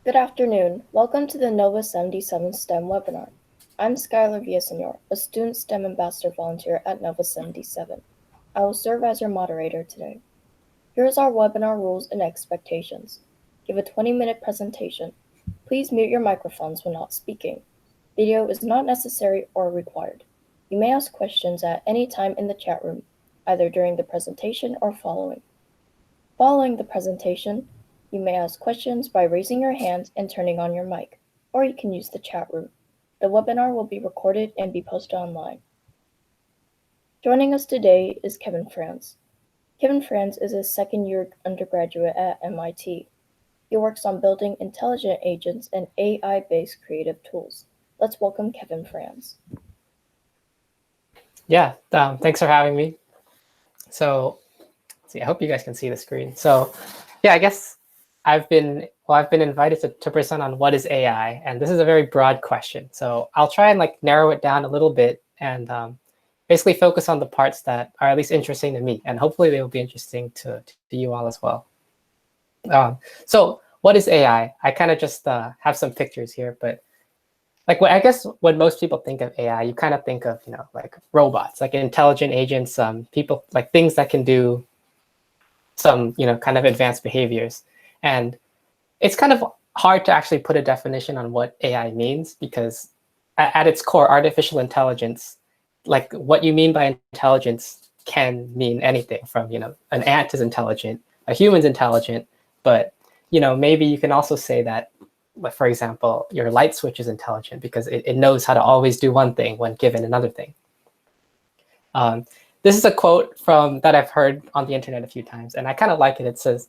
Good afternoon. Welcome to the NOVA 77 STEM webinar. I'm Skylar Villasenor, a student STEM ambassador volunteer at NOVA 77. I will serve as your moderator today. Here's our webinar rules and expectations. Give a 20-minute presentation. Please mute your microphones when not speaking. Video is not necessary or required. You may ask questions at any time in the chat room, either during the presentation or following. Following the presentation, you may ask questions by raising your hand and turning on your mic, or you can use the chat room. The webinar will be recorded and be posted online. Joining us today is Kevin Frans. Kevin Frans is a second-year undergraduate at MIT. He works on building intelligent agents and AI-based creative tools. Let's welcome Kevin Frans. Yeah, thanks for having me. So, I hope you guys can see the screen. So, yeah, I guess I've been invited to present on what is AI, and this is a very broad question. So I'll try and narrow it down a little bit and basically focus on the parts that are at least interesting to me, and hopefully they will be interesting to you all as well. So what is AI? I kind of just have some pictures here, but I guess when most people think of AI, you kind of think of like robots, like intelligent agents, people like things that can do some kind of advanced behaviors. And it's kind of hard to actually put a definition on what AI means, because at its core, artificial intelligence, like what you mean by intelligence can mean anything from an ant is intelligent, a human's intelligent, but maybe you can also say that, for example, your light switch is intelligent because it knows how to always do one thing when given another thing. This is a quote that I've heard on the internet a few times, and I kind of like it. It says,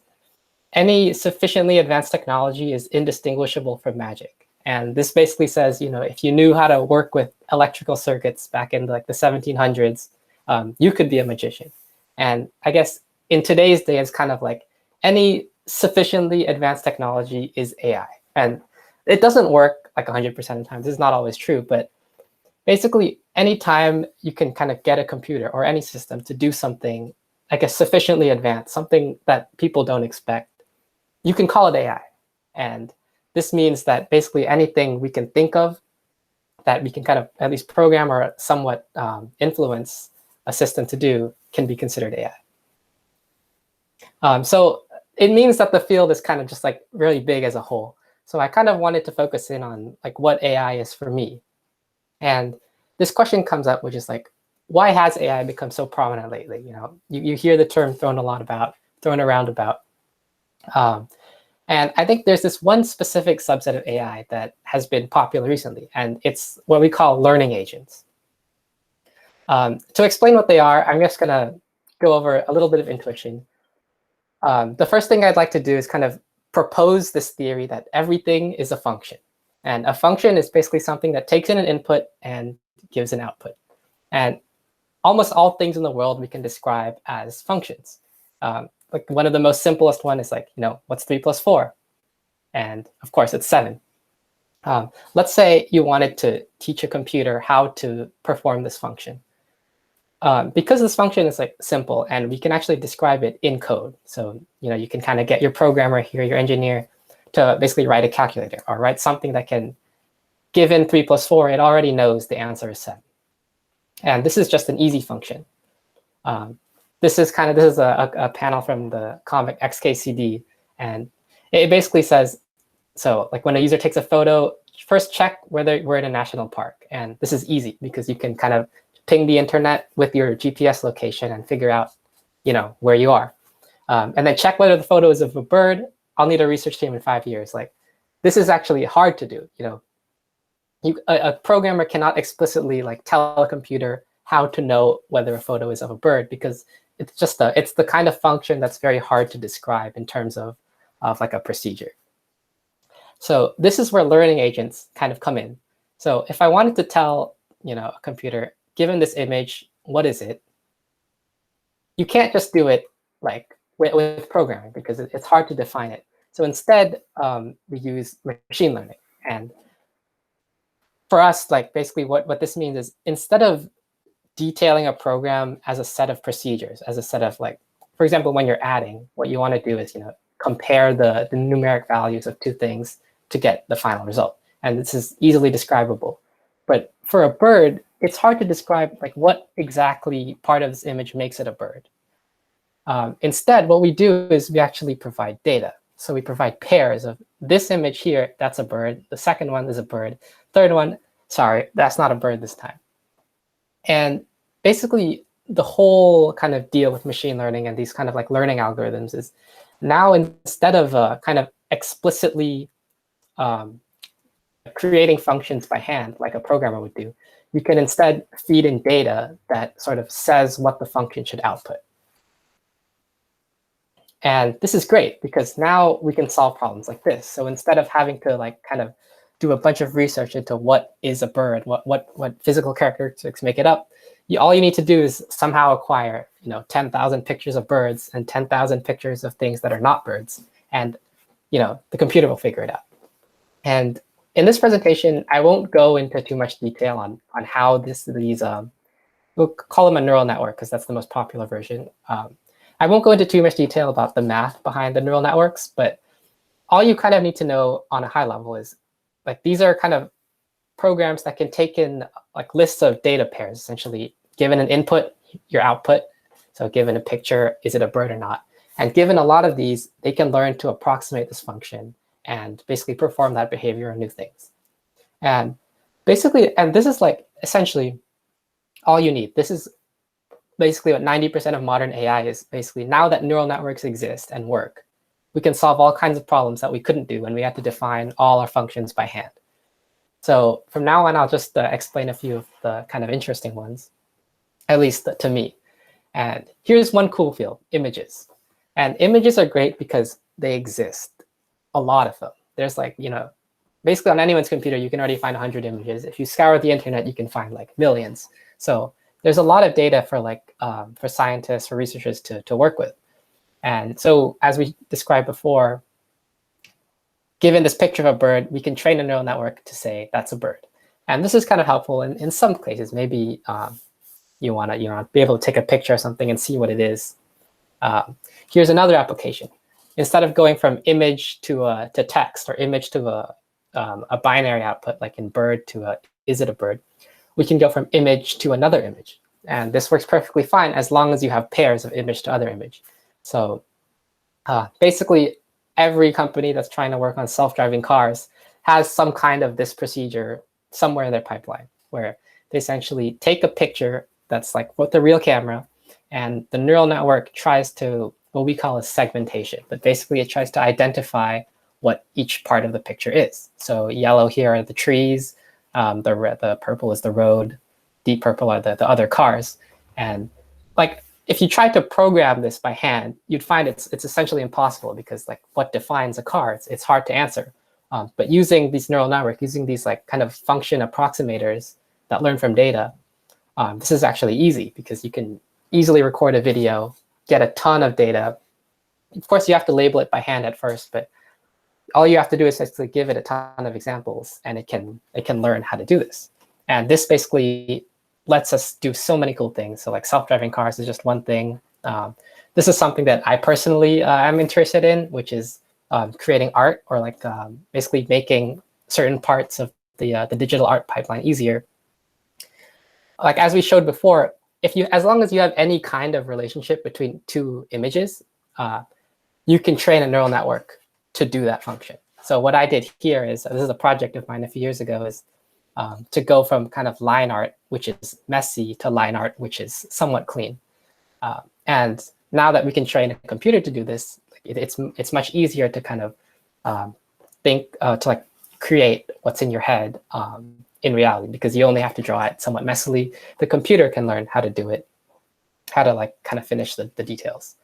"Any sufficiently advanced technology is indistinguishable from magic." And this basically says, if you knew how to work with electrical circuits back in the 1700s, you could be a magician. And I guess in today's day, it's kind of like any sufficiently advanced technology is AI. And it doesn't work like 100% of the time. This is not always true, but basically anytime you can kind of get a computer or any system to do something, I guess, sufficiently advanced, something that people don't expect, you can call it AI. And this means that basically anything we can think of that we can kind of at least program or somewhat influence a system to do can be considered AI. So it means that the field is kind of just really big as a whole. So I kind of wanted to focus in on what AI is for me. And this question comes up, which is why has AI become so prominent lately? You hear the term thrown around about. And I think there's this one specific subset of AI that has been popular recently, and it's what we call learning agents. To explain what they are, I'm just going to go over a little bit of intuition. The first thing I'd like to do is kind of propose this theory that everything is a function. And a function is basically something that takes in an input and gives an output. And almost all things in the world we can describe as functions. One of the most simplest one is what's 3 plus 4? And of course, it's 7. Let's say you wanted to teach a computer how to perform this function. Because this function is simple and we can actually describe it in code. So you can kind of get your programmer here, your engineer, to basically write a calculator or write something that can, given 3 plus 4, it already knows the answer is 7. And this is just an easy function. This is a panel from the comic XKCD, and it basically says, so when a user takes a photo, first check whether we're in a national park. And this is easy because you can kind of ping the internet with your GPS location and figure out, where you are. And then check whether the photo is of a bird. I'll need a research team in 5 years. This is actually hard to do. A programmer cannot explicitly tell a computer how to know whether a photo is of a bird, because it's the kind of function that's very hard to describe in terms of a procedure. So this is where learning agents kind of come in. So if I wanted to tell a computer, given this image, what is it? You can't just do it with programming, because it's hard to define it. So instead, we use machine learning. And for us, basically what this means is, instead of detailing a program as a set of procedures, as a set of for example, when you're adding, what you want to do is compare the numeric values of two things to get the final result. And this is easily describable. But for a bird, it's hard to describe like what exactly part of this image makes it a bird. Instead, what we do is we actually provide data. So we provide pairs of this image here, that's a bird. The second one is a bird. Third one, sorry, that's not a bird this time. And basically, the whole kind of deal with machine learning and these kind of like learning algorithms is now instead of kind of explicitly creating functions by hand like a programmer would do, you can instead feed in data that sort of says what the function should output. And this is great because now we can solve problems like this. So instead of having to like kind of do a bunch of research into what is a bird, what physical characteristics make it up, all you need to do is somehow acquire 10,000 pictures of birds and 10,000 pictures of things that are not birds, and the computer will figure it out. And in this presentation, I won't go into too much detail on how these we'll call them a neural network because that's the most popular version. I won't go into too much detail about the math behind the neural networks, but all you kind of need to know on a high level is like these are kind of programs that can take in like lists of data pairs, essentially given an input, your output. So given a picture, is it a bird or not? And given a lot of these, they can learn to approximate this function and basically perform that behavior on new things. And basically, and this is like essentially all you need. This is basically what 90% of modern AI is. Basically, now that neural networks exist and work, we can solve all kinds of problems that we couldn't do when we had to define all our functions by hand. So from now on, I'll just explain a few of the kind of interesting ones, at least to me. And here's one cool field, images. And images are great because they exist, a lot of them. There's like, basically on anyone's computer, you can already find 100 images. If you scour the internet, you can find like millions. So there's a lot of data for like for scientists, for researchers to work with. And so as we described before, given this picture of a bird, we can train a neural network to say that's a bird. And this is kind of helpful in some cases. Maybe you want to be able to take a picture of something and see what it is. Here's another application. Instead of going from image to text or image to a binary output, like in bird to is it a bird, we can go from image to another image. And this works perfectly fine as long as you have pairs of image to other image. So basically, every company that's trying to work on self-driving cars has some kind of this procedure somewhere in their pipeline, where they essentially take a picture that's like with the real camera, and the neural network tries to, what we call a segmentation. But basically, it tries to identify what each part of the picture is. So yellow here are the trees, the purple is the road, deep purple are the other cars. And like, if you try to program this by hand, you'd find it's essentially impossible because like what defines a car, it's hard to answer. But using these neural networks, using these like kind of function approximators that learn from data, this is actually easy because you can easily record a video, get a ton of data. Of course, you have to label it by hand at first, but all you have to do is actually give it a ton of examples, and it can learn how to do this. And this basically lets us do so many cool things. So like self-driving cars is just one thing. This is something that I personally am interested in, which is creating art, or like basically making certain parts of the digital art pipeline easier. Like as we showed before, as long as you have any kind of relationship between two images, you can train a neural network to do that function. So what I did here is, this is a project of mine a few years ago, is to go from kind of line art, which is messy, to line art, which is somewhat clean. And now that we can train a computer to do this, it's much easier to kind of think, to like create what's in your head in reality, because you only have to draw it somewhat messily. The computer can learn how to do it, how to like kind of finish the details.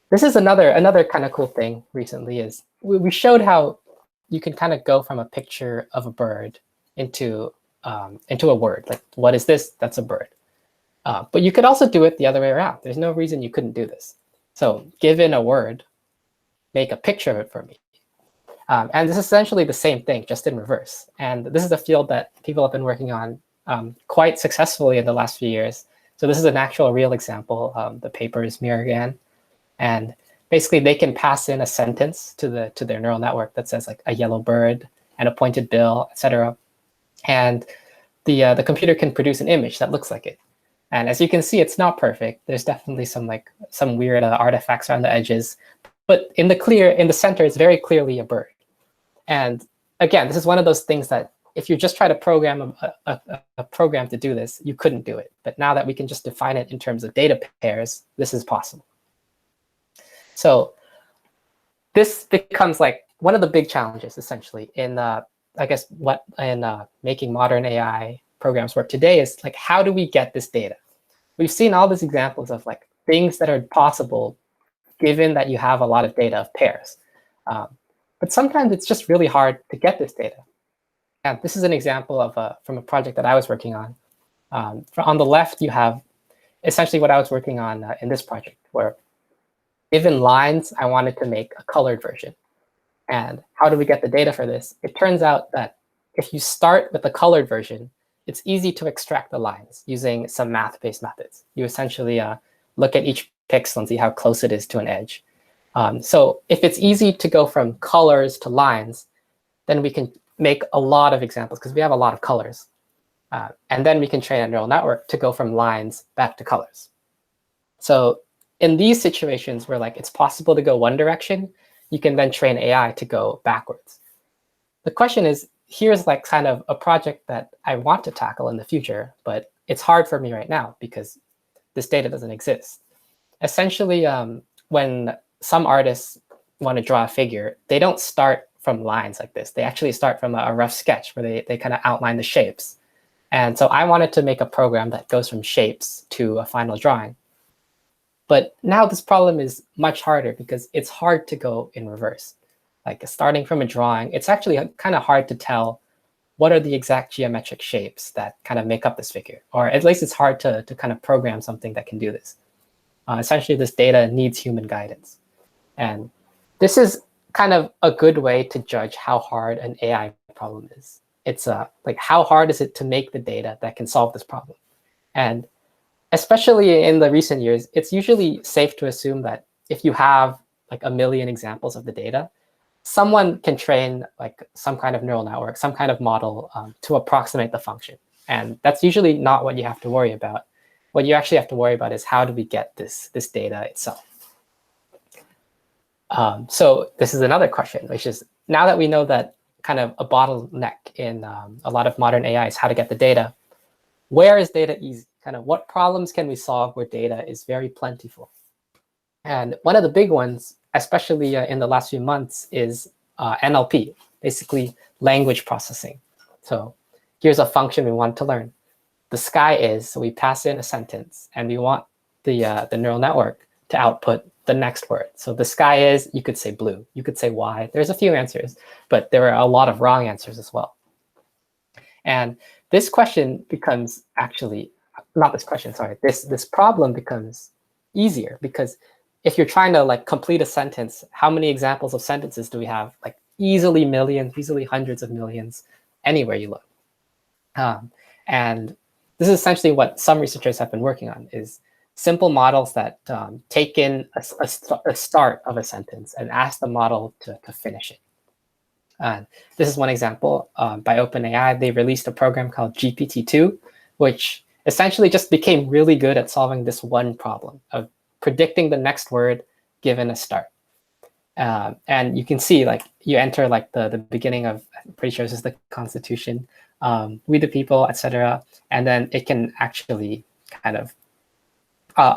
This is another kind of cool thing recently is we showed how you can kind of go from a picture of a bird into a word. Like, what is this? That's a bird. But you could also do it the other way around. There's no reason you couldn't do this. So given a word, make a picture of it for me. And this is essentially the same thing, just in reverse. And this is a field that people have been working on quite successfully in the last few years. So this is an actual real example. The paper is Mirrorgan. And basically they can pass in a sentence to their neural network that says like a yellow bird and a pointed bill, etc. And the computer can produce an image that looks like it. And as you can see, it's not perfect. There's definitely some weird artifacts around the edges, but in the center, it's very clearly a bird. And again, this is one of those things that if you just try to program a program to do this, you couldn't do it. But now that we can just define it in terms of data pairs, this is possible. So this becomes like one of the big challenges, essentially, in making modern AI programs work today is like, how do we get this data? We've seen all these examples of like things that are possible given that you have a lot of data of pairs. But sometimes it's just really hard to get this data. And this is an example of from a project that I was working on. On the left, you have essentially what I was working on in this project, where given lines, I wanted to make a colored version. And how do we get the data for this? It turns out that if you start with the colored version, it's easy to extract the lines using some math-based methods. You essentially look at each pixel and see how close it is to an edge. So if it's easy to go from colors to lines, then we can make a lot of examples because we have a lot of colors. And then we can train a neural network to go from lines back to colors. So in these situations where like it's possible to go one direction, you can then train AI to go backwards. The question is, here's like kind of a project that I want to tackle in the future, but it's hard for me right now because this data doesn't exist. Essentially, when some artists want to draw a figure, they don't start from lines like this. They actually start from a rough sketch where they kind of outline the shapes. And so I wanted to make a program that goes from shapes to a final drawing. But now this problem is much harder because it's hard to go in reverse. Like starting from a drawing, it's actually kind of hard to tell what are the exact geometric shapes that kind of make up this figure. Or at least it's hard to kind of program something that can do this. Essentially, this data needs human guidance. And this is kind of a good way to judge how hard an AI problem is. It's like, how hard is it to make the data that can solve this problem? And especially in the recent years, it's usually safe to assume that if you have like a million examples of the data, someone can train like some kind of neural network, some kind of model to approximate the function. And that's usually not what you have to worry about. What you actually have to worry about is how do we get this data itself? So this is another question, which is now that we know that kind of a bottleneck in a lot of modern AI is how to get the data, where is data easy? Kind of what problems can we solve where data is very plentiful? And one of the big ones, especially in the last few months, is NLP, basically language processing. So here's a function we want to learn. The sky is, so we pass in a sentence, and we want the neural network to output the next word. So the sky is, you could say blue, you could say why. There's a few answers, but there are a lot of wrong answers as well. And this question becomes actually, not this question, sorry, this problem becomes easier because if you're trying to like complete a sentence, how many examples of sentences do we have? Like easily millions, easily hundreds of millions, anywhere you look. And this is essentially what some researchers have been working on, is simple models that take in a start of a sentence and ask the model to finish it. This is one example by OpenAI. They released a program called GPT-2, which essentially just became really good at solving this one problem of predicting the next word given a start. And you can see, like, you enter like the beginning of, I'm pretty sure this is the Constitution, we the people, etc. And then it can actually kind of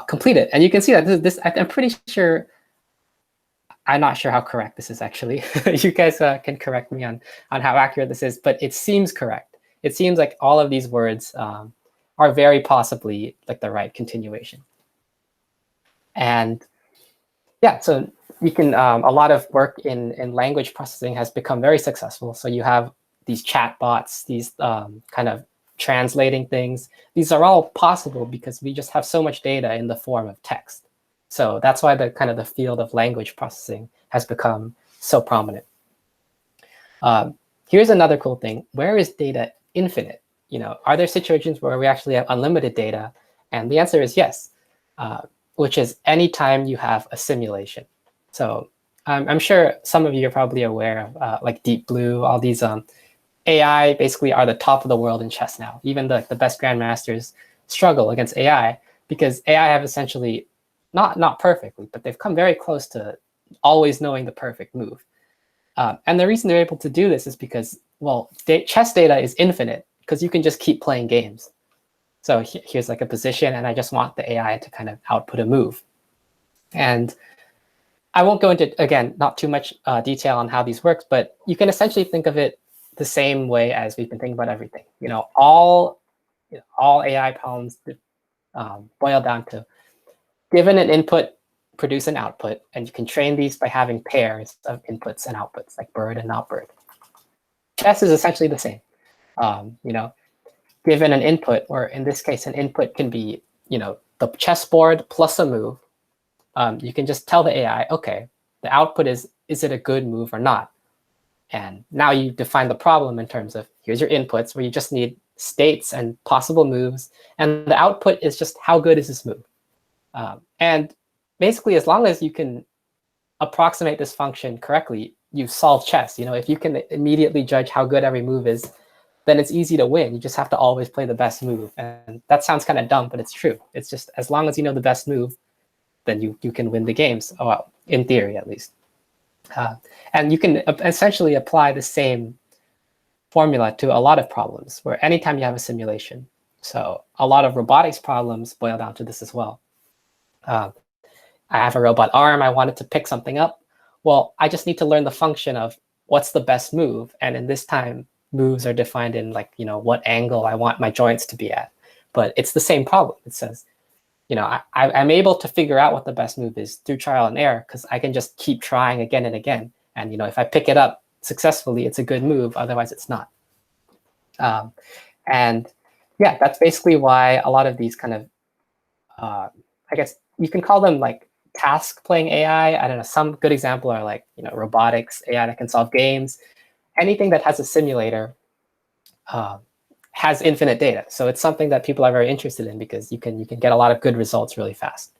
complete it. And you can see that this I'm pretty sure, I'm not sure how correct this is actually. You guys can correct me on how accurate this is, but it seems correct. It seems like all of these words are very possibly like the right continuation. And yeah, so you can, a lot of work in language processing has become very successful. So you have these chatbots, these kind of translating things. These are all possible because we just have so much data in the form of text. So that's why the kind of the field of language processing has become so prominent. Here's another cool thing. Where is data infinite? You know, are there situations where we actually have unlimited data? And the answer is yes, which is anytime you have a simulation. So I'm sure some of you are probably aware of like Deep Blue, all these AI basically are the top of the world in chess now. Even the best grandmasters struggle against AI because AI have essentially, not perfectly, but they've come very close to always knowing the perfect move. And the reason they're able to do this is because, well, chess data is infinite because you can just keep playing games. So here's like a position, and I just want the AI to kind of output a move. And I won't go into, again, not too much detail on how these works, but you can essentially think of it the same way as we've been thinking about everything. All AI problems boil down to given an input, produce an output, and you can train these by having pairs of inputs and outputs, like bird and not bird. Chess is essentially the same. Given an input, or in this case, an input can be, the chessboard plus a move. You can just tell the AI, okay, the output is it a good move or not? And now you define the problem in terms of here's your inputs where you just need states and possible moves. And the output is just how good is this move? And basically, as long as you can approximate this function correctly, you solve chess. If you can immediately judge how good every move is, then it's easy to win. You just have to always play the best move. And that sounds kind of dumb, but it's true. It's just as long as you know the best move, then you can win the games. Oh, well, in theory, at least. And you can essentially apply the same formula to a lot of problems, where anytime you have a simulation. So a lot of robotics problems boil down to this as well. I have a robot arm. I want it to pick something up. Well, I just need to learn the function of what's the best move. And in this time, moves are defined in like, what angle I want my joints to be at. But it's the same problem. It says, I'm able to figure out what the best move is through trial and error because I can just keep trying again and again. And if I pick it up successfully, it's a good move. Otherwise, it's not. And yeah, that's basically why a lot of these kind of, I guess you can call them like task playing AI. I don't know. Some good example are like robotics AI that can solve games. Anything that has a simulator has infinite data. So it's something that people are very interested in because you can get a lot of good results really fast.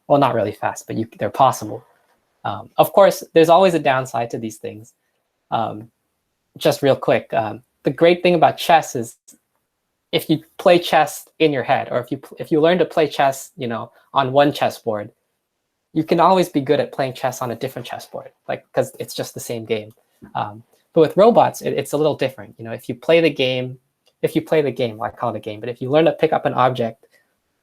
Well, not really fast, but they're possible. Of course, there's always a downside to these things. Just real quick, the great thing about chess is if you play chess in your head, or if you learn to play chess, on one chessboard, you can always be good at playing chess on a different chessboard, like because it's just the same game. But with robots, it's a little different. If you play the game, well, I call it a game, but if you learn to pick up an object,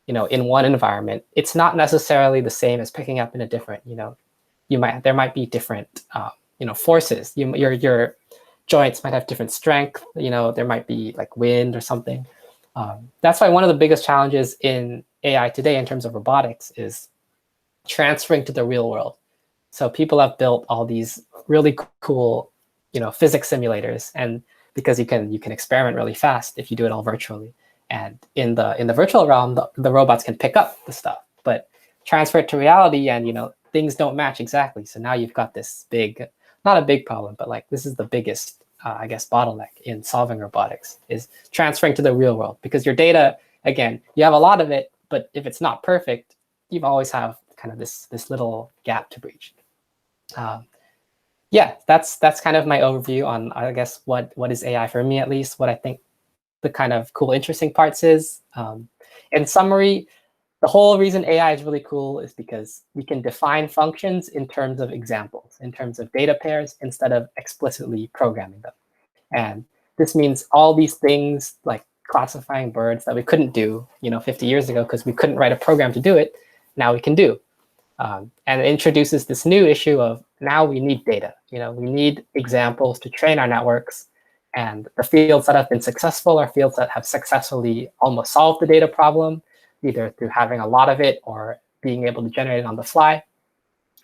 in one environment, it's not necessarily the same as picking up in a different. There might be different, forces. Your joints might have different strength. There might be like wind or something. That's why one of the biggest challenges in AI today in terms of robotics is transferring to the real world. So people have built all these really cool, physics simulators, and because you can experiment really fast if you do it all virtually. And in the virtual realm, the robots can pick up the stuff, but transfer it to reality, and things don't match exactly. So now you've got this big, not a big problem, but like this is the biggest, I guess, bottleneck in solving robotics is transferring to the real world, because your data, again, you have a lot of it, but if it's not perfect, you always have kind of this little gap to breach. Yeah, that's kind of my overview on, I guess, what is AI for me, at least, what I think the kind of cool, interesting parts is. In summary, the whole reason AI is really cool is because we can define functions in terms of examples, in terms of data pairs, instead of explicitly programming them. And this means all these things like classifying birds that we couldn't do, 50 years ago because we couldn't write a program to do it, now we can do. And it introduces this new issue of now we need data. We need examples to train our networks. And the fields that have been successful are fields that have successfully almost solved the data problem, either through having a lot of it or being able to generate it on the fly.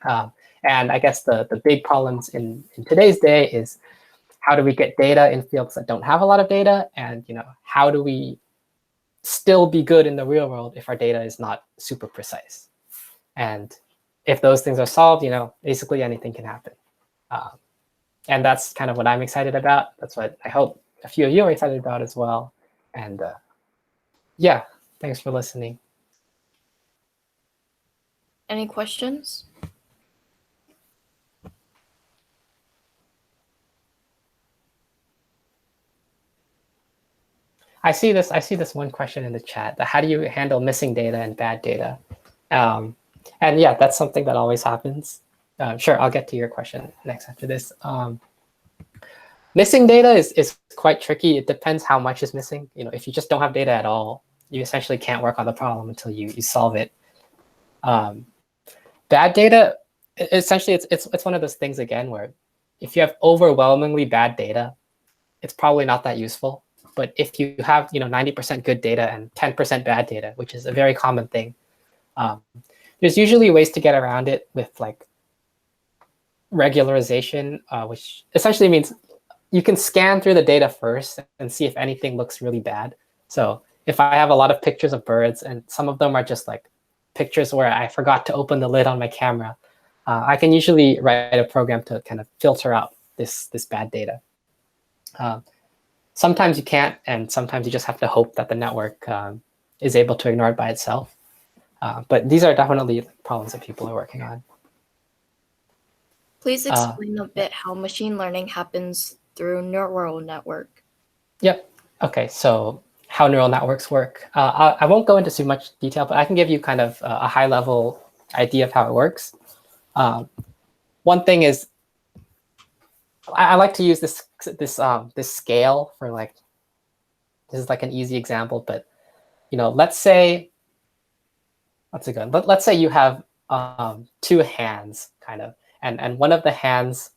And I guess the big problems in today's day is how do we get data in fields that don't have a lot of data? And how do we still be good in the real world if our data is not super precise? And if those things are solved, basically anything can happen. And that's kind of what I'm excited about. That's what I hope a few of you are excited about as well. And yeah, thanks for listening. Any questions? I see this one question in the chat. How do you handle missing data and bad data? And yeah, that's something that always happens. Sure, I'll get to your question next after this. Missing data is quite tricky. It depends how much is missing. If you just don't have data at all, you essentially can't work on the problem until you solve it. Bad data, essentially, it's one of those things again where if you have overwhelmingly bad data, it's probably not that useful. But if you have 90% good data and 10% bad data, which is a very common thing, there's usually ways to get around it with like regularization, which essentially means you can scan through the data first and see if anything looks really bad. So if I have a lot of pictures of birds and some of them are just like pictures where I forgot to open the lid on my camera, I can usually write a program to kind of filter out this bad data. Sometimes you can't, and sometimes you just have to hope that the network is able to ignore it by itself. But these are definitely problems that people are working on. Please explain a bit how machine learning happens through neural network. Yep. Okay, so how neural networks work. I won't go into too much detail, but I can give you kind of a high-level idea of how it works. One thing is, I like to use this scale for like, this is like an easy example, but let's say, what's it good? Let's say you have two hands, kind of, and one of the hands,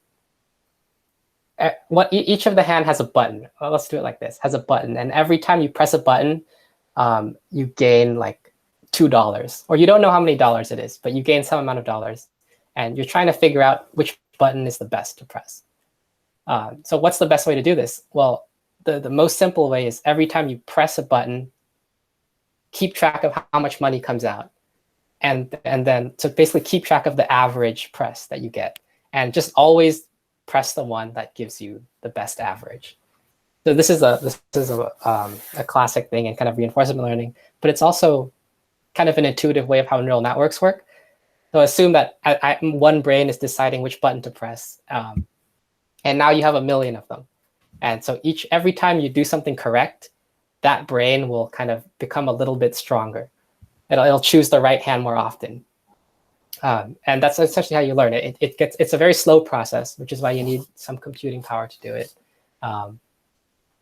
each of the hand has a button. Well, let's do it like this: has a button, and every time you press a button, you gain like $2, or you don't know how many dollars it is, but you gain some amount of dollars, and you're trying to figure out which button is the best to press. So what's the best way to do this? Well, the most simple way is every time you press a button, keep track of how much money comes out, and then to basically keep track of the average press that you get, and just always press the one that gives you the best average. So this is a classic thing in kind of reinforcement learning, but it's also kind of an intuitive way of how neural networks work. So assume that one brain is deciding which button to press, and now you have 1 million of them. And so every time you do something correct, that brain will kind of become a little bit stronger. It'll choose the right hand more often. And that's essentially how you learn it. It's a very slow process, which is why you need some computing power to do it.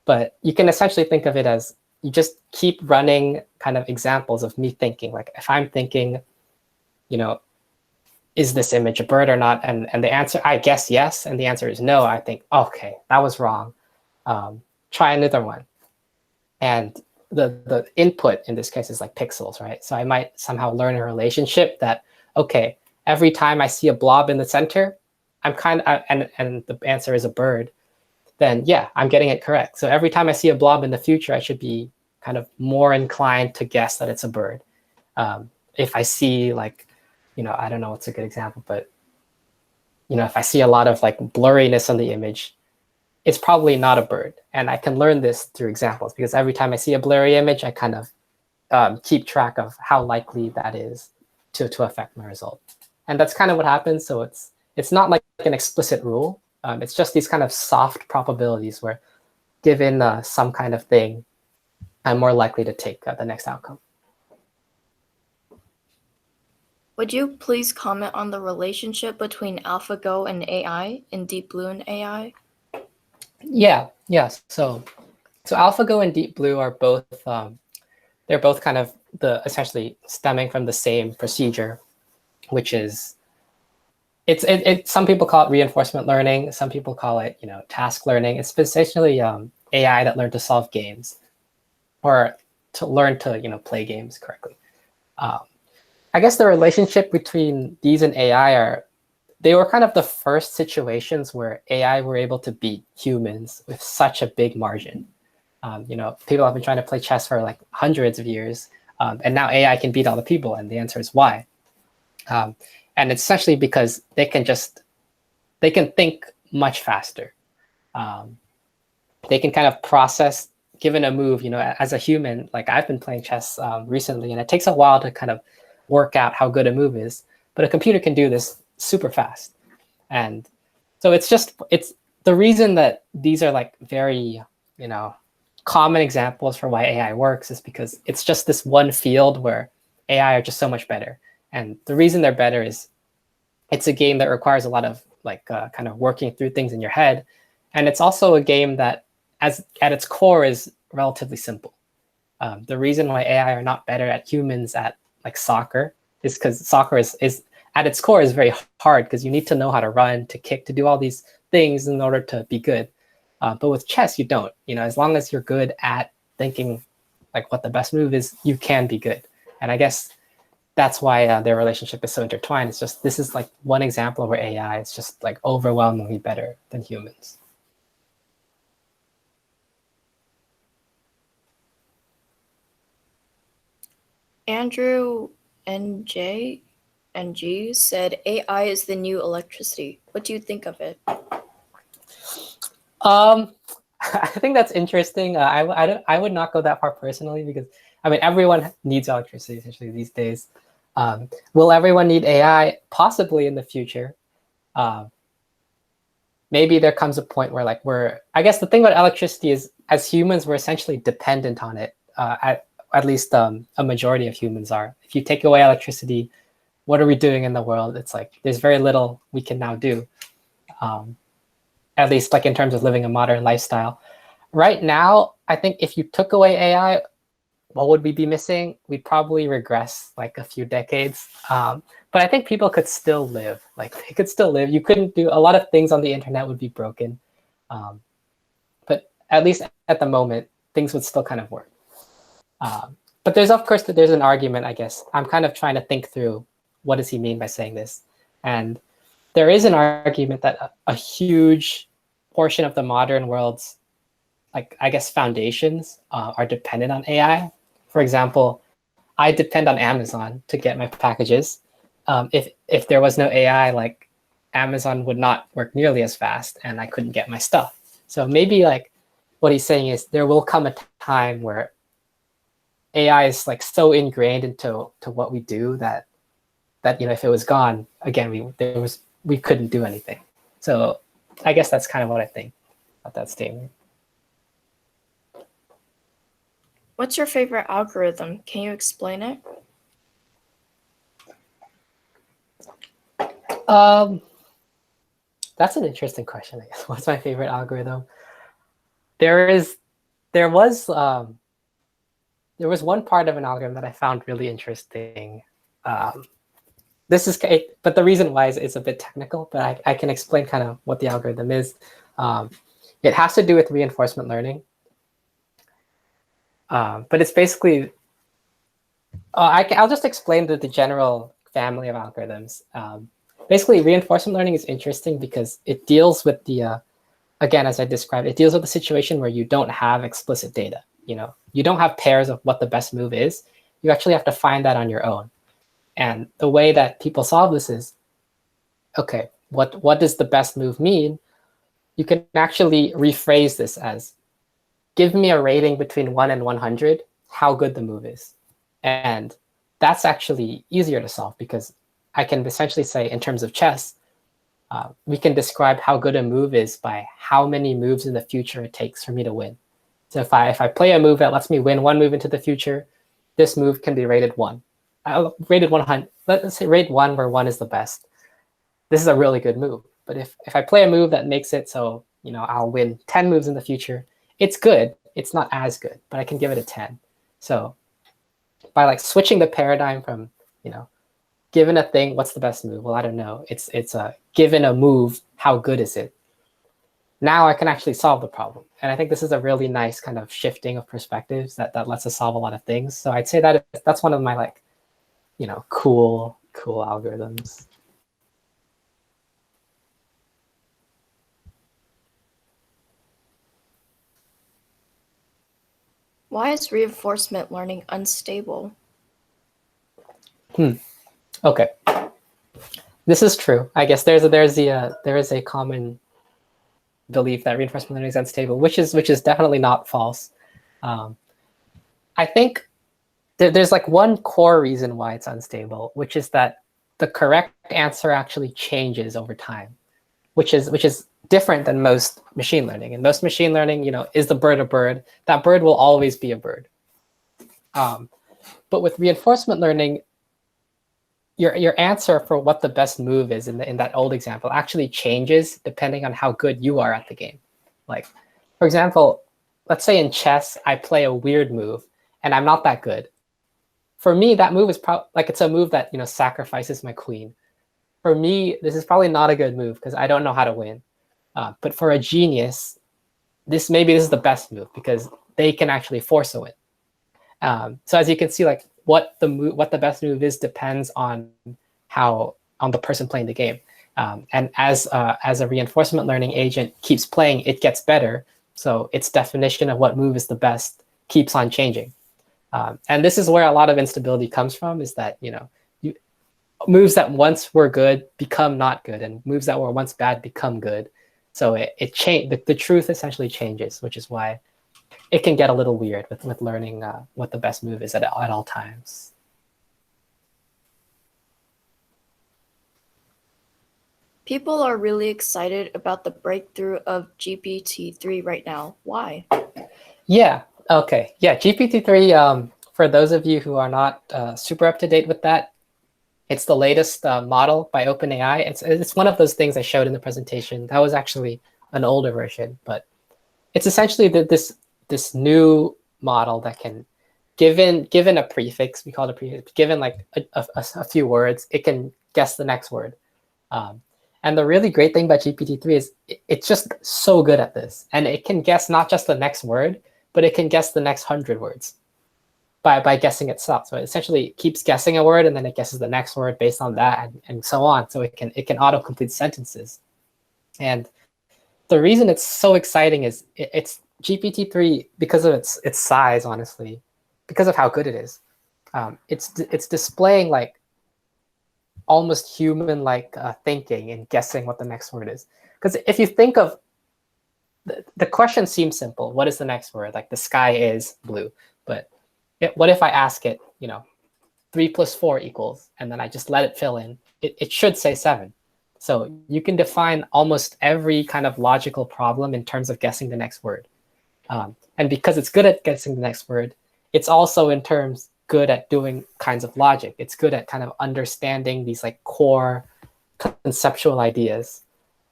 But you can essentially think of it as you just keep running kind of examples of me thinking. Like if I'm thinking, is this image a bird or not? And the answer, I guess yes, and the answer is no. I think, okay, that was wrong. Try another one. And the input in this case is like pixels, right? So I might somehow learn a relationship that, okay, every time I see a blob in the center, I'm and the answer is a bird, then yeah, I'm getting it correct. So every time I see a blob in the future, I should be kind of more inclined to guess that it's a bird. If I see like, I don't know what's a good example, but if I see a lot of like blurriness on the image, it's probably not a bird. And I can learn this through examples because every time I see a blurry image, I kind of keep track of how likely that is to affect my result. And that's kind of what happens. So it's not like an explicit rule. It's just these kind of soft probabilities where given some kind of thing, I'm more likely to take the next outcome. Would you please comment on the relationship between AlphaGo and AI and Deep Blue and AI? Yeah. So AlphaGo and Deep Blue are both they're both kind of essentially stemming from the same procedure, which is some people call it reinforcement learning, some people call it task learning. It's essentially AI that learned to solve games or to learn to play games correctly. I guess the relationship between these and AI they were kind of the first situations where AI were able to beat humans with such a big margin. People have been trying to play chess for like hundreds of years, and now AI can beat all the people, and the answer is why. And it's essentially because they can think much faster. They can kind of process, given a move, as a human, like I've been playing chess recently, and it takes a while to kind of work out how good a move is, but a computer can do this super fast. And so it's the reason that these are like very, common examples for why AI works is because it's just this one field where AI are just so much better. And the reason they're better is it's a game that requires a lot of kind of working through things in your head. And it's also a game that at its core is relatively simple. The reason why AI are not better at humans at like soccer is because soccer is at its core is very hard because you need to know how to run, to kick, to do all these things in order to be good. But with chess, you don't. As long as you're good at thinking like what the best move is, you can be good. And I guess that's why their relationship is so intertwined. It's just this is like one example where AI is just like overwhelmingly better than humans. Andrew NJ and G said AI is the new electricity. What do you think of it? I think that's interesting. I would not go that far personally because I mean everyone needs electricity essentially these days. Will everyone need AI? Possibly in the future. Maybe there comes a point where like I guess the thing about electricity is as humans we're essentially dependent on it. At least a majority of humans are. If you take away electricity, what are we doing in the world? It's like there's very little we can now do. At least like in terms of living a modern lifestyle. Right now, I think if you took away AI, what would we be missing? We'd probably regress like a few decades. But I think people could still live. Like they could still live. You couldn't do a lot of things on the internet would be broken. But at least at the moment, things would still kind of work. But there's an argument, I guess. I'm kind of trying to think through what does he mean by saying this? And there is an argument that a huge portion of the modern world's, like I guess, foundations are dependent on AI. For example, I depend on Amazon to get my packages. If there was no AI, like Amazon would not work nearly as fast, and I couldn't get my stuff. So maybe like what he's saying is there will come a time where AI is like so ingrained into what we do that if it was gone again, we couldn't do anything. So I guess that's kind of what I think about that statement. What's your favorite algorithm? Can you explain it? That's an interesting question, I guess. What's my favorite algorithm? There was one part of an algorithm that I found really interesting. But the reason why is it's a bit technical, but I can explain kind of what the algorithm is. It has to do with reinforcement learning. But it's basically, I'll just explain the general family of algorithms. Basically, reinforcement learning is interesting because it deals with again, as I described, it deals with the situation where you don't have explicit data. You don't have pairs of what the best move is. You actually have to find that on your own. And the way that people solve this is, okay, what does the best move mean? You can actually rephrase this as, give me a rating between 1 and 100, how good the move is. And that's actually easier to solve because I can essentially say in terms of chess, we can describe how good a move is by how many moves in the future it takes for me to win. So if I play a move that lets me win one move into the future, this move can be rated 1. Rated 100. Let's say rate 1 where 1 is the best. This is a really good move. But if I play a move that makes it so I'll win 10 moves in the future, it's good. It's not as good, but I can give it a 10. So by like switching the paradigm from given a thing, what's the best move? Well, I don't know. It's a given a move, how good is it? Now I can actually solve the problem. And I think this is a really nice kind of shifting of perspectives that lets us solve a lot of things. So I'd say that's one of my like, cool algorithms. Why is reinforcement learning unstable? Okay. This is true. I guess there is a common belief that reinforcement learning is unstable, which is definitely not false. I think there's like one core reason why it's unstable, which is that the correct answer actually changes over time. which is different than most machine learning. And most machine learning, is the bird a bird? That bird will always be a bird. But with reinforcement learning, your answer for what the best move is in that old example actually changes depending on how good you are at the game. Like, for example, let's say in chess, I play a weird move and I'm not that good. For me, that move is probably like it's a move that sacrifices my queen. For me, this is probably not a good move because I don't know how to win. But for a genius, maybe this is the best move because they can actually force a win. So as you can see, like what the best move is depends on the person playing the game. And as a reinforcement learning agent keeps playing, it gets better. So its definition of what move is the best keeps on changing. And this is where a lot of instability comes from, is that moves that once were good become not good, and moves that were once bad become good. So the truth essentially changes, which is why it can get a little weird with learning what the best move is at all times. People are really excited about the breakthrough of GPT-3 right now. Why? Yeah. Okay. Yeah. GPT-3. For those of you who are not super up to date with that, it's the latest model by OpenAI. It's one of those things I showed in the presentation. That was actually an older version, but it's essentially this new model that can, given a prefix, we call it a prefix, given like a few words, it can guess the next word. And the really great thing about GPT-3 is it's just so good at this. And it can guess not just the next word, but it can guess the next 100 words by guessing itself. So it essentially keeps guessing a word and then it guesses the next word based on that and so on. So it can autocomplete sentences. And the reason it's so exciting is it's GPT-3 because of its size, honestly, because of how good it is. It's displaying like almost human-like thinking and guessing what the next word is. Because if you think of the question seems simple. What is the next word? Like the sky is blue. But what if I ask it, 3 plus 4 equals, and then I just let it fill in? It should say 7. So you can define almost every kind of logical problem in terms of guessing the next word. And because it's good at guessing the next word, it's also in terms good at doing kinds of logic. It's good at kind of understanding these like core conceptual ideas.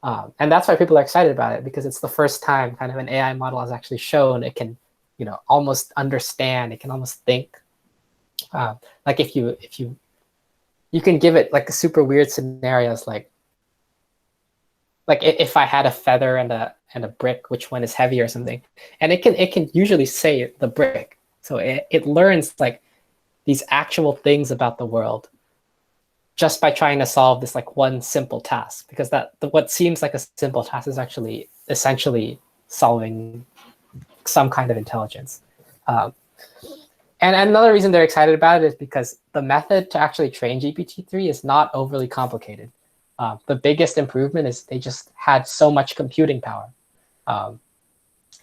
And that's why people are excited about it, because it's the first time kind of an AI model has actually shown it can, almost understand, it can almost think. Like if you can give it like super weird scenarios, like if I had a feather and a brick, which one is heavy or something, and it can usually say the brick. So it learns like these actual things about the world just by trying to solve this like one simple task, because what seems like a simple task is actually essentially solving some kind of intelligence. And another reason they're excited about it is because the method to actually train GPT-3 is not overly complicated. The biggest improvement is they just had so much computing power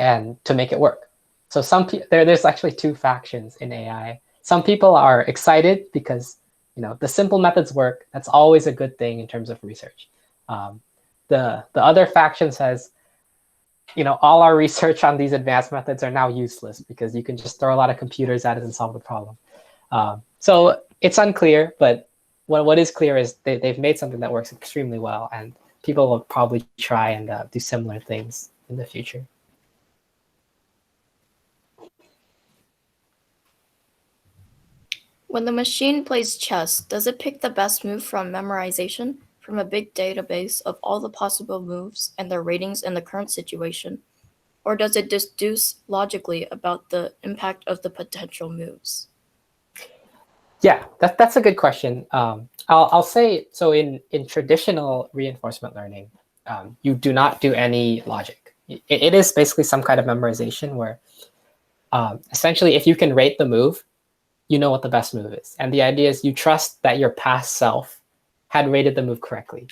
and to make it work. So there's actually two factions in AI. Some people are excited because the simple methods work. That's always a good thing in terms of research. The other faction says, all our research on these advanced methods are now useless because you can just throw a lot of computers at it and solve the problem. So it's unclear, but what is clear is they've made something that works extremely well, and people will probably try and do similar things in the future. When the machine plays chess, does it pick the best move from memorization, from a big database of all the possible moves and their ratings in the current situation? Or does it deduce logically about the impact of the potential moves? Yeah, that's a good question. I'll say, so in traditional reinforcement learning, you do not do any logic. It is basically some kind of memorization where essentially if you can rate the move, you know what the best move is. And the idea is you trust that your past self had rated the move correctly.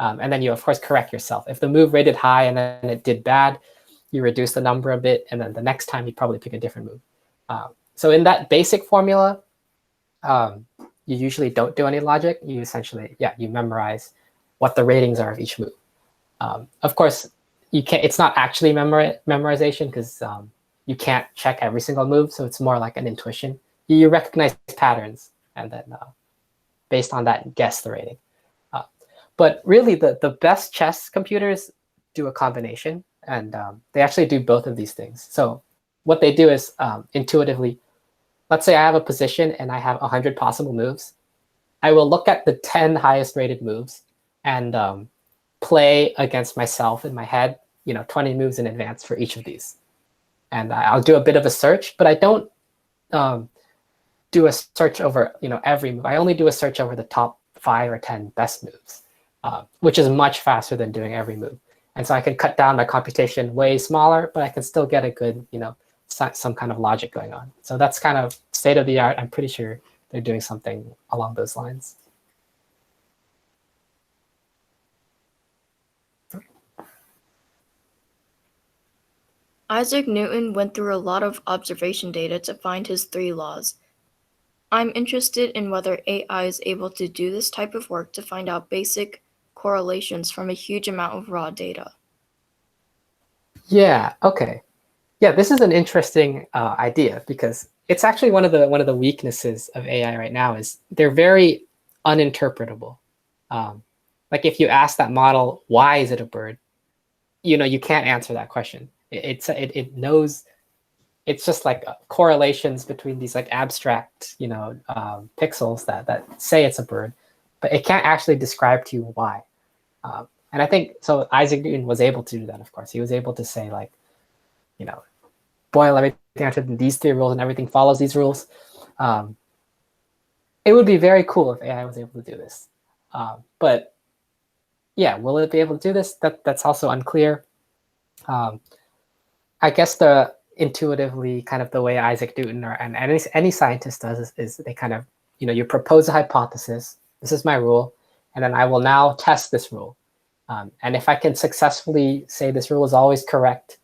And then you, of course, correct yourself. If the move rated high and then it did bad, you reduce the number a bit, and then the next time you probably pick a different move. So in that basic formula, you usually don't do any logic. You essentially, you memorize what the ratings are of each move. Of course, you can't. It's not actually memorization because you can't check every single move. So it's more like an intuition. You recognize patterns and then based on that, guess the rating. But really, the best chess computers do a combination, and they actually do both of these things. So what they do is intuitively, let's say I have a position and I have 100 possible moves. I will look at the 10 highest rated moves and play against myself in my head, 20 moves in advance for each of these. And I'll do a bit of a search, but I don't do a search over every move. I only do a search over the top 5 or 10 best moves, which is much faster than doing every move. And so I can cut down my computation way smaller, but I can still get a good, some kind of logic going on. So that's kind of state of the art. I'm pretty sure they're doing something along those lines. Isaac Newton went through a lot of observation data to find his 3 laws. I'm interested in whether AI is able to do this type of work to find out basic correlations from a huge amount of raw data. Yeah. Okay. Yeah, this is an interesting idea because it's actually one of the weaknesses of AI right now is they're very uninterpretable. Like if you ask that model, why is it a bird? You can't answer that question. It knows. It's just like correlations between these like abstract pixels that say it's a bird, but it can't actually describe to you why. And I think so. Isaac Newton was able to do that. Of course, he was able to say like, boil everything into these 3 rules and everything follows these rules. It would be very cool if AI was able to do this. But yeah, will it be able to do this? That's also unclear. I guess the intuitively kind of the way Isaac Newton and any scientist does is they kind of, you propose a hypothesis. This is my rule. And then I will now test this rule. And if I can successfully say this rule is always correct,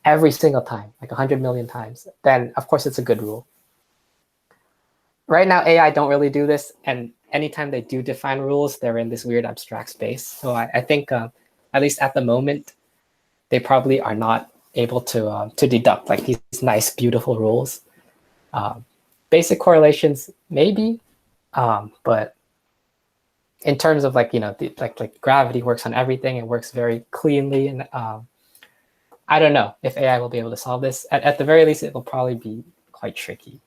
every single time, like 100 million times, then of course it's a good rule. Right now, AI don't really do this. And anytime they do define rules, they're in this weird abstract space. So I think, at least at the moment, they probably are not able to deduct like these nice, beautiful rules. Basic correlations, maybe, but in terms of like like gravity works on everything, it works very cleanly, and I don't know if AI will be able to solve this. At the very least, it will probably be quite tricky.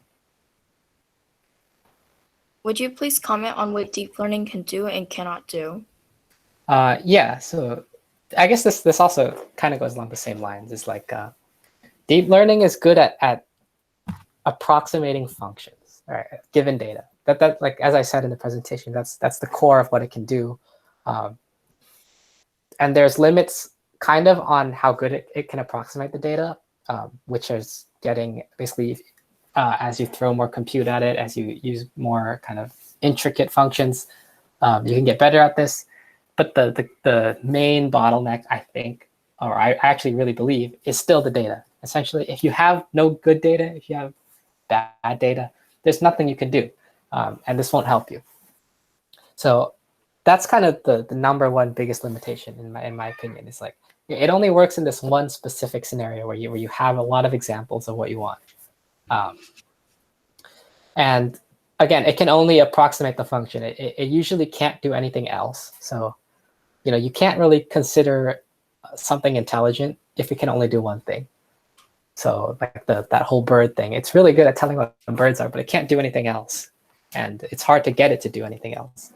Would you please comment on what deep learning can do and cannot do? Yeah, so I guess this also kind of goes along the same lines. It's like deep learning is good at approximating functions, right, given data. That like as I said in the presentation, that's the core of what it can do. And there's limits kind of on how good it can approximate the data, which is getting basically as you throw more compute at it, as you use more kind of intricate functions, you can get better at this. But the main bottleneck, I think, or I actually really believe, is still the data. Essentially, if you have no good data, if you have bad data, there's nothing you can do, and this won't help you. So that's kind of the number one biggest limitation in my opinion. Is like it only works in this one specific scenario where you have a lot of examples of what you want, and again, it can only approximate the function. It usually can't do anything else. So you can't really consider something intelligent if it can only do one thing. So like that whole bird thing, it's really good at telling what the birds are, but it can't do anything else, and it's hard to get it to do anything else.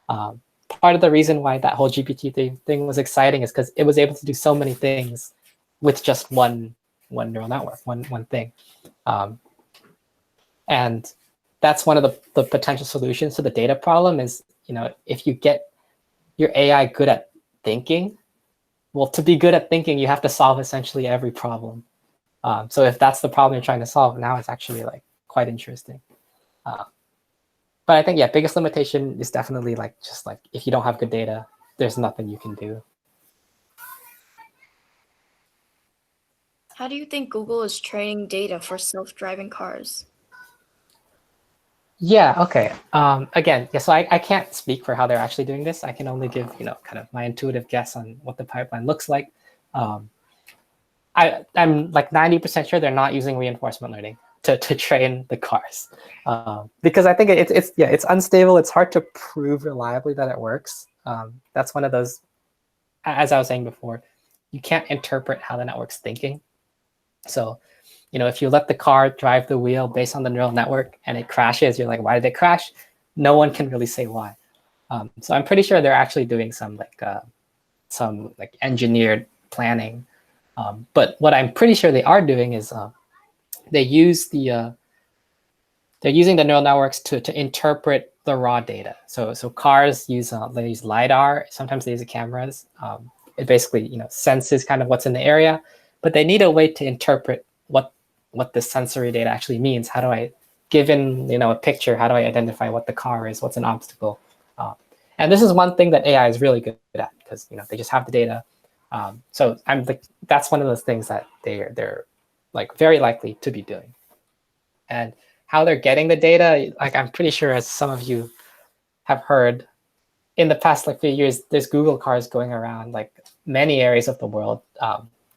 Part of the reason why that whole GPT thing was exciting is because it was able to do so many things with just one neural network, one thing, and that's one of the potential solutions to the data problem. Is if you get your AI good at thinking, well, to be good at thinking, you have to solve essentially every problem. So if that's the problem you're trying to solve, now it's actually like quite interesting. But I think, yeah, biggest limitation is definitely like just like if you don't have good data, there's nothing you can do. How do you think Google is training data for self-driving cars? Yeah, okay. Again, yeah, so I can't speak for how they're actually doing this. I can only give, kind of my intuitive guess on what the pipeline looks like. Um, I'm like 90% sure they're not using reinforcement learning to train the cars. Because I think it's unstable. It's hard to prove reliably that it works. That's one of those, as I was saying before, you can't interpret how the network's thinking. So, if you let the car drive the wheel based on the neural network and it crashes, you're like, why did it crash? No one can really say why. So I'm pretty sure they're actually doing some engineered planning. But what I'm pretty sure they are doing is they use they're using the neural networks to interpret the raw data. So cars use they use lidar. Sometimes they use cameras. It basically senses kind of what's in the area, but they need a way to interpret what the sensory data actually means. How do I, given a picture, how do I identify what the car is, what's an obstacle? And this is one thing that AI is really good at because they just have the data. So that's one of those things that they're like very likely to be doing. And how they're getting the data, like I'm pretty sure, as some of you have heard, in the past few years, there's Google cars going around like many areas of the world,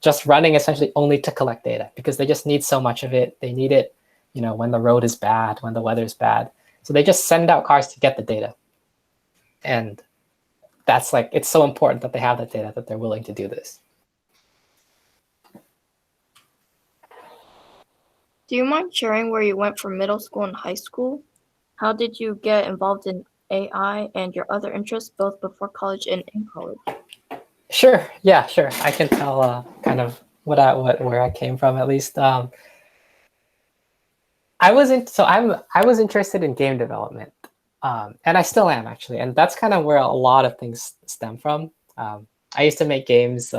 just running essentially only to collect data because they just need so much of it. They need it, when the road is bad, when the weather is bad. So they just send out cars to get the data. And that's it's so important that they have that data that they're willing to do this. Do you mind sharing where you went for middle school and high school? How did you get involved in AI and your other interests both before college and in college? Sure. Yeah, sure. I can tell kind of where I came from at least. I was interested in game development, and I still am actually, and that's kind of where a lot of things stem from. I used to make games.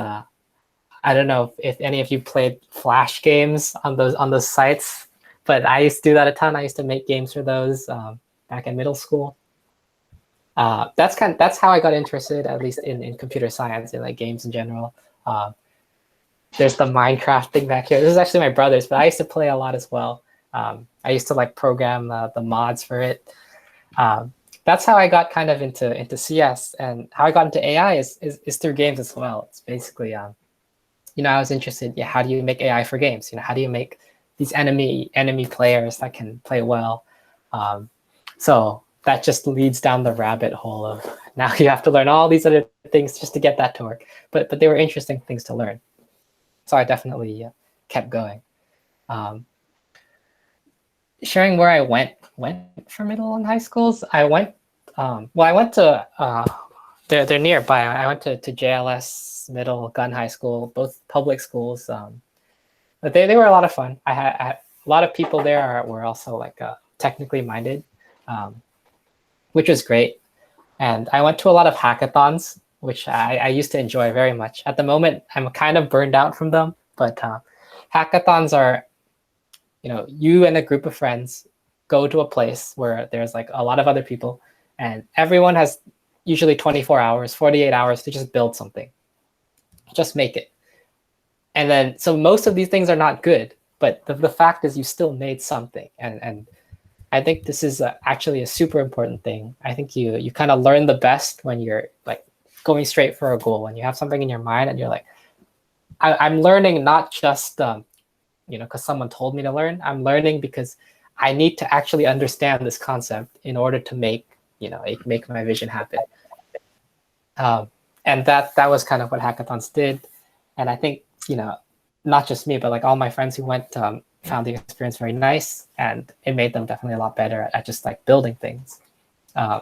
I don't know if any of you played Flash games on those sites, but I used to do that a ton. I used to make games for those back in middle school. That's how I got interested, at least in computer science and like games in general. Uh, there's the Minecraft thing back here. This is actually my brother's, but I used to play a lot as well. I used to program the mods for it. That's how I got kind of into CS, and how I got into AI is through games as well. It's basically I was interested. Yeah, how do you make AI for games? How do you make these enemy players that can play well? So that just leads down the rabbit hole of now you have to learn all these other things just to get that to work. But they were interesting things to learn. So I definitely kept going. Um, Sharing where I went for middle and high schools, I went. I went to they're nearby. I went to JLS Middle Gun High School, both public schools. But they were a lot of fun. I had a lot of people there were also technically minded, um, which was great. And I went to a lot of hackathons, which I used to enjoy very much. At the moment, I'm kind of burned out from them, but hackathons are, you and a group of friends go to a place where there's a lot of other people, and everyone has usually 24 hours, 48 hours to just build something, just make it. And then, so most of these things are not good, but the fact is you still made something. And I think this is actually a super important thing. I think you kind of learn the best when you're going straight for a goal, when you have something in your mind and you're like, I'm learning not just because someone told me to learn. I'm learning because I need to actually understand this concept in order to make make my vision happen. And that was kind of what hackathons did. And I think not just me, but all my friends who went found the experience very nice, and it made them definitely a lot better at just building things. Uh,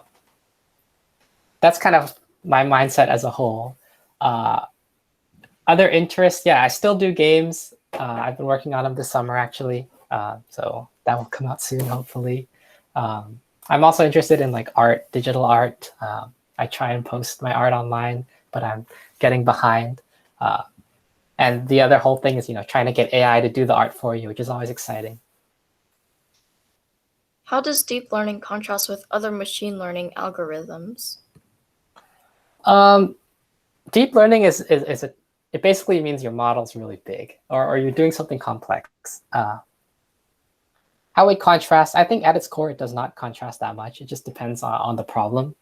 that's kind of my mindset as a whole. Other interests, yeah, I still do games. I've been working on them this summer actually, so that will come out soon, hopefully. I'm also interested in art, digital art. I try and post my art online, but I'm getting behind. And the other whole thing is, trying to get AI to do the art for you, which is always exciting. How does deep learning contrast with other machine learning algorithms? Um, Deep learning it basically means your model's really big, or you're doing something complex. How it contrasts, I think at its core, it does not contrast that much. It just depends on the problem.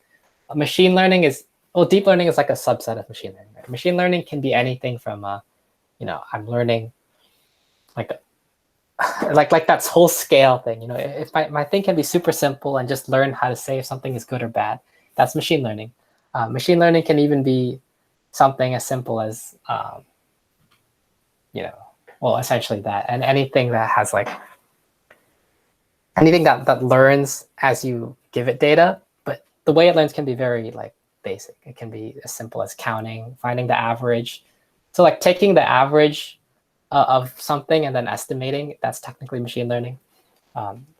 Machine learning is, well, deep learning is like a subset of machine learning. Right? Machine learning can be anything from, I'm learning like like that whole scale thing. If my thing can be super simple and just learn how to say if something is good or bad, that's machine learning. Machine learning can even be something as simple as, well, essentially that, and anything that has like anything that learns as you give it data, but the way it learns can be very like basic. It can be as simple as counting, finding the average. So like taking the average of something and then estimating, that's technically machine learning.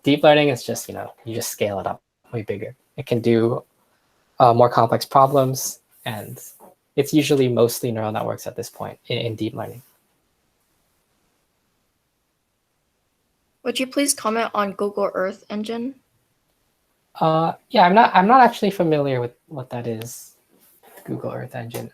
Deep learning is just, you just scale it up way bigger. It can do more complex problems, and it's usually mostly neural networks at this point in deep learning. Would you please comment on Google Earth Engine? Yeah, I'm not actually familiar with what that is, Google Earth Engine.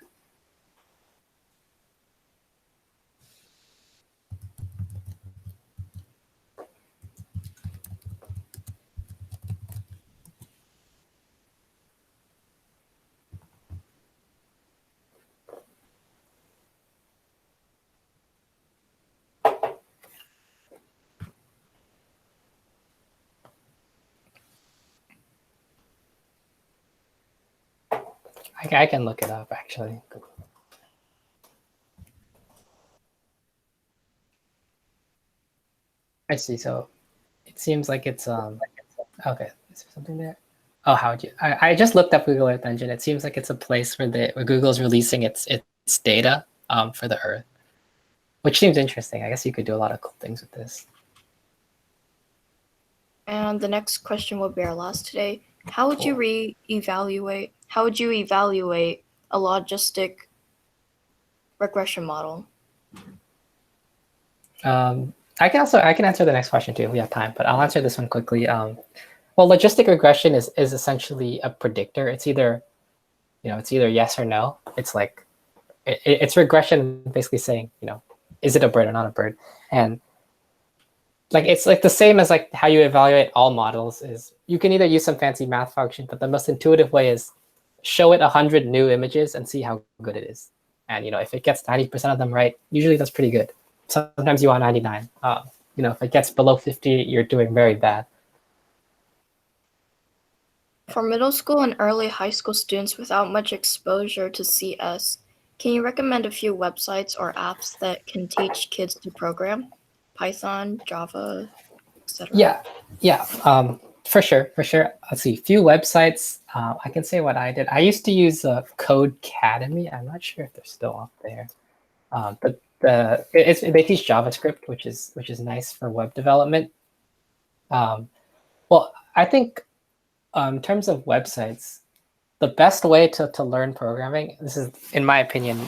I can look it up actually. I see. So it seems like it's okay. Is there something there? Oh, how would you? I just looked up Google Earth Engine. It seems like it's a place where Google's releasing its data for the Earth, which seems interesting. I guess you could do a lot of cool things with this. And the next question will be our last today. How would you evaluate a logistic regression model? I can answer the next question too if we have time, but I'll answer this one quickly. Well, logistic regression is essentially a predictor. It's either yes or no. It's like it's regression basically saying, is it a bird or not a bird? And like it's like the same as like how you evaluate all models is you can either use some fancy math function, but the most intuitive way is show it 100 new images and see how good it is. And if it gets 90% of them right, usually that's pretty good. Sometimes you want 99. If it gets below 50, you're doing very bad. For middle school and early high school students without much exposure to CS, can you recommend a few websites or apps that can teach kids to program? Python, Java, etc. Yeah. For sure. Let's see. Few websites. I can say what I did. I used to use Codecademy. I'm not sure if they're still up there, but they teach JavaScript, which is nice for web development. Well, I think in terms of websites, the best way to learn programming, this is in my opinion,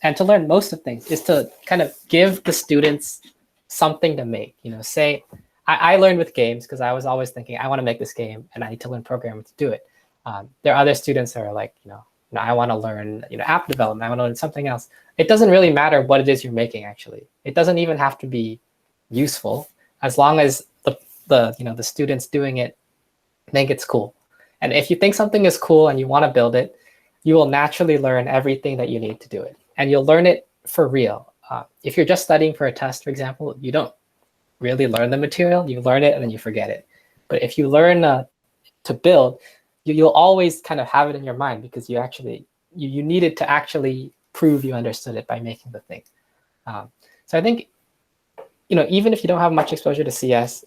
and to learn most of things, is to kind of give the students something to make. Say I learned with games because I was always thinking I want to make this game and I need to learn programming to do it. There are other students that are like, I want to learn app development. I want to learn something else. It doesn't really matter what it is you're making. Actually, it doesn't even have to be useful as long as the students doing it think it's cool. And if you think something is cool and you want to build it, you will naturally learn everything that you need to do it, and you'll learn it for real. If you're just studying for a test, for example, you don't really learn the material. You learn it and then you forget it. But if you learn to build, you'll always kind of have it in your mind because you needed to actually prove you understood it by making the thing. So I think, even if you don't have much exposure to CS,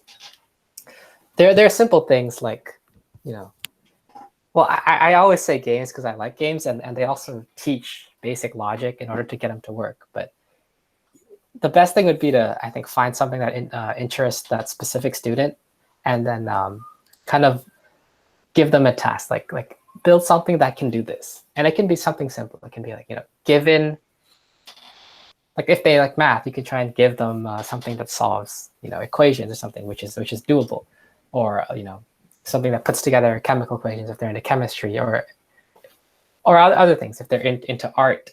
there are simple things like, well, I always say games because I like games, and they also teach basic logic in order to get them to work. But the best thing would be to, I think, find something that interests that specific student, and then kind of give them a task, like build something that can do this. And it can be something simple. It can be like, given, like if they like math, you could try and give them something that solves, equations or something, which is doable, or something that puts together chemical equations if they're into chemistry, or other things if they're into art.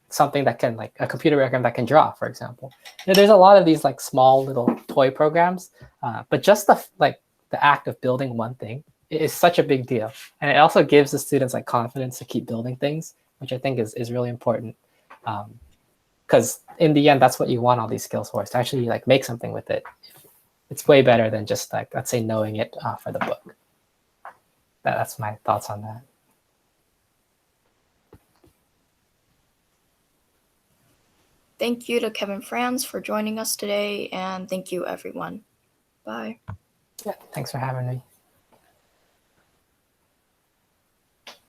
something that can, like a computer program that can draw, for example. There's a lot of these like small little toy programs, but just the act of building one thing is such a big deal, and it also gives the students like confidence to keep building things, which I think is really important. Because in the end, that's what you want all these skills for, is to actually like make something with it. It's way better than just like, let's say, knowing it for the book. That's my thoughts on that. Thank you to Kevin Frans for joining us today, and thank you, everyone. Bye. Yeah, thanks for having me.